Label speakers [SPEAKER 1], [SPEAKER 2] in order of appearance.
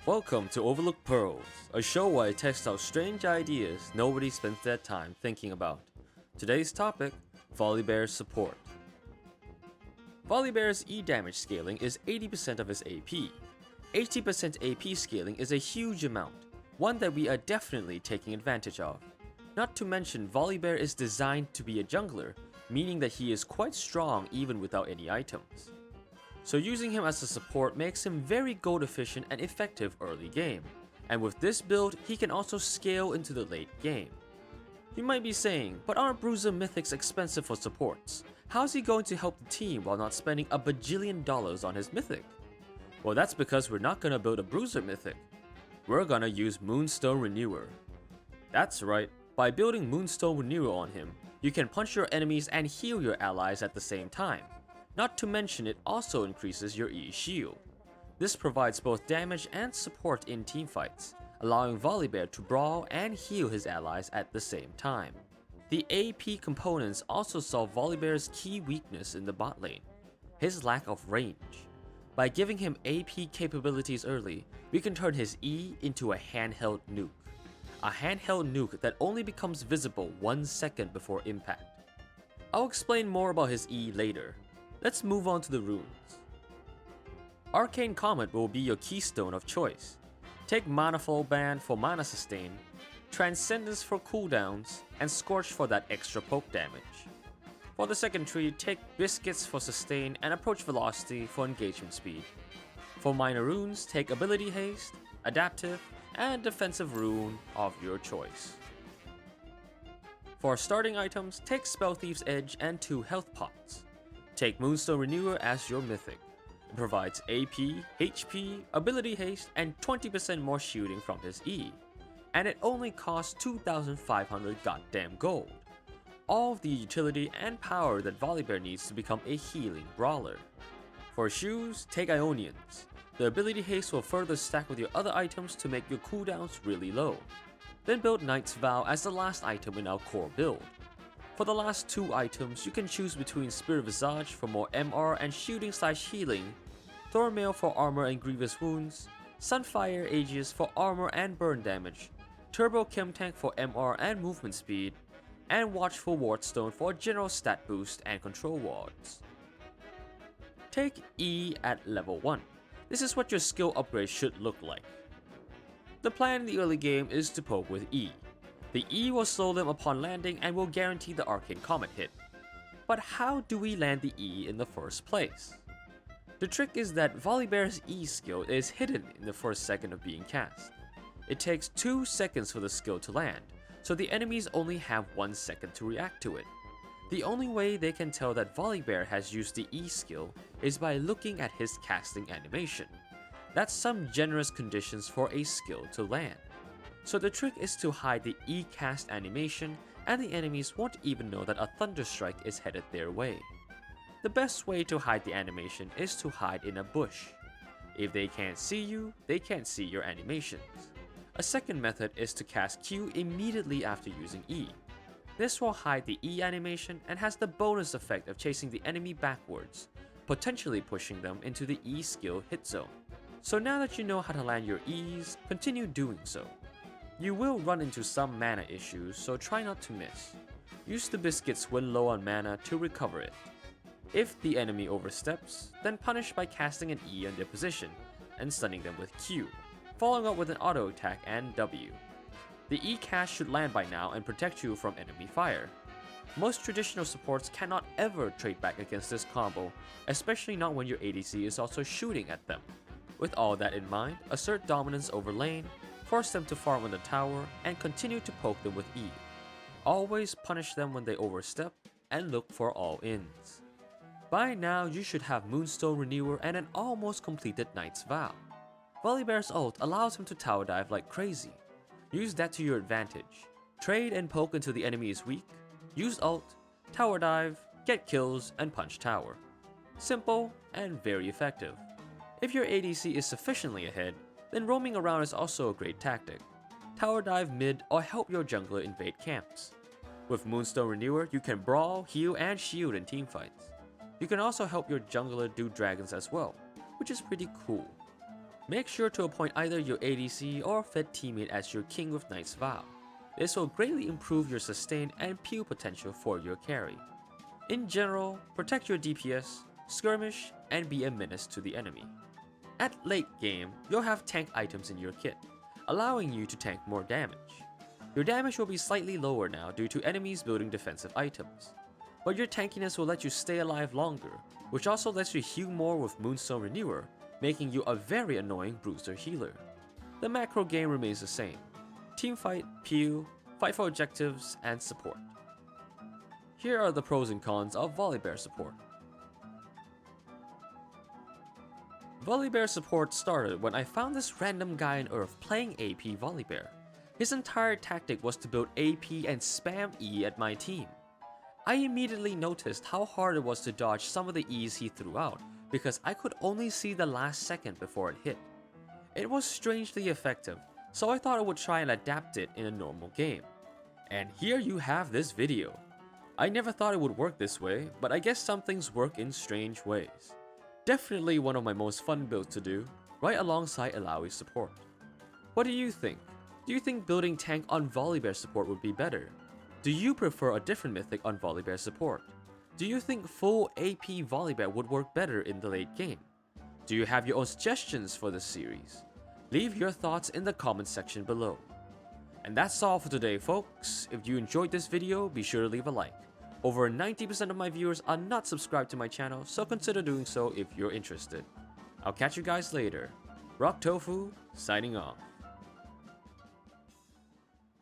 [SPEAKER 1] Welcome to Overlooked Pearls, a show where I test out strange ideas nobody spends their time thinking about. Today's topic, Volibear's support. Volibear's E damage scaling is 80% of his AP. 80% AP scaling is a huge amount, one that we are definitely taking advantage of. Not to mention, Volibear is designed to be a jungler, meaning that he is quite strong even without any items. So using him as a support makes him very gold efficient and effective early game, and with this build he can also scale into the late game. You might be saying, but aren't Bruiser Mythics expensive for supports? How's he going to help the team while not spending a bajillion dollars on his Mythic? Well, that's because we're not gonna build a Bruiser Mythic. We're gonna use Moonstone Renewer. That's right, by building Moonstone Renewer on him, you can punch your enemies and heal your allies at the same time. Not to mention it also increases your E shield. This provides both damage and support in teamfights, allowing Volibear to brawl and heal his allies at the same time. The AP components also solve Volibear's key weakness in the bot lane, his lack of range. By giving him AP capabilities early, we can turn his E into a handheld nuke. A handheld nuke that only becomes visible 1 second before impact. I'll explain more about his E later. Let's move on to the runes. Arcane Comet will be your keystone of choice. Take Manifold Band for mana sustain, Transcendence for cooldowns, and Scorch for that extra poke damage. For the second tree, take Biscuits for sustain and Approach Velocity for engagement speed. For minor runes, take Ability Haste, Adaptive, and Defensive rune of your choice. For starting items, take Spell Thief's Edge and 2 health pots. Take Moonstone Renewer as your mythic. It provides AP, HP, Ability Haste, and 20% more shielding from his E. And it only costs 2,500 goddamn gold. All of the utility and power that Volibear needs to become a healing brawler. For shoes, take Ionians. The Ability Haste will further stack with your other items to make your cooldowns really low. Then build Knight's Vow as the last item in our core build. For the last 2 items, you can choose between Spirit Visage for more MR and shielding/healing, Thornmail for armor and grievous wounds, Sunfire Aegis for armor and burn damage, Turbo Chem Tank for MR and movement speed, and Watchful Wardstone for general stat boost and control wards. Take E at level 1. This is what your skill upgrade should look like. The plan in the early game is to poke with E. The E will slow them upon landing and will guarantee the Arcane Comet hit. But how do we land the E in the first place? The trick is that Volibear's E skill is hidden in the first second of being cast. It takes 2 seconds for the skill to land, so the enemies only have 1 second to react to it. The only way they can tell that Volibear has used the E skill is by looking at his casting animation. That's some generous conditions for a skill to land. So the trick is to hide the E cast animation, and the enemies won't even know that a Thunderstrike is headed their way. The best way to hide the animation is to hide in a bush. If they can't see you, they can't see your animations. A second method is to cast Q immediately after using E. This will hide the E animation and has the bonus effect of chasing the enemy backwards, potentially pushing them into the E skill hit zone. So now that you know how to land your E's, continue doing so. You will run into some mana issues, so try not to miss. Use the biscuits when low on mana to recover it. If the enemy oversteps, then punish by casting an E on their position and stunning them with Q, following up with an auto attack and W. The E cast should land by now and protect you from enemy fire. Most traditional supports cannot ever trade back against this combo, especially not when your ADC is also shooting at them. With all that in mind, assert dominance over lane, force them to farm on the tower, and continue to poke them with E. Always punish them when they overstep, and look for all ins. By now, you should have Moonstone Renewer and an almost completed Knight's Vow. Volibear's ult allows him to tower dive like crazy. Use that to your advantage. Trade and poke until the enemy is weak, use ult, tower dive, get kills, and punch tower. Simple and very effective. If your ADC is sufficiently ahead, then roaming around is also a great tactic. Tower dive mid or help your jungler invade camps. With Moonstone Renewer, you can brawl, heal, and shield in teamfights. You can also help your jungler do dragons as well, which is pretty cool. Make sure to appoint either your ADC or Fed teammate as your king with Knight's Vow. This will greatly improve your sustain and peel potential for your carry. In general, protect your DPS, skirmish, and be a menace to the enemy. At late game, you'll have tank items in your kit, allowing you to tank more damage. Your damage will be slightly lower now due to enemies building defensive items, but your tankiness will let you stay alive longer, which also lets you heal more with Moonstone Renewer, making you a very annoying bruiser healer. The macro game remains the same: teamfight, peel, fight for objectives, and support. Here are the pros and cons of Volibear support. Volibear support started when I found this random guy on Earth playing AP Volibear. His entire tactic was to build AP and spam E at my team. I immediately noticed how hard it was to dodge some of the E's he threw out because I could only see the last second before it hit. It was strangely effective, so I thought I would try and adapt it in a normal game. And here you have this video. I never thought it would work this way, but I guess some things work in strange ways. Definitely one of my most fun builds to do, right alongside Illaoi's support. What do you think? Do you think building tank on Volibear support would be better? Do you prefer a different mythic on Volibear support? Do you think full AP Volibear would work better in the late game? Do you have your own suggestions for this series? Leave your thoughts in the comments section below. And that's all for today, folks. If you enjoyed this video, be sure to leave a like. Over 90% of my viewers are not subscribed to my channel, so consider doing so if you're interested. I'll catch you guys later. Rock Tofu, signing off.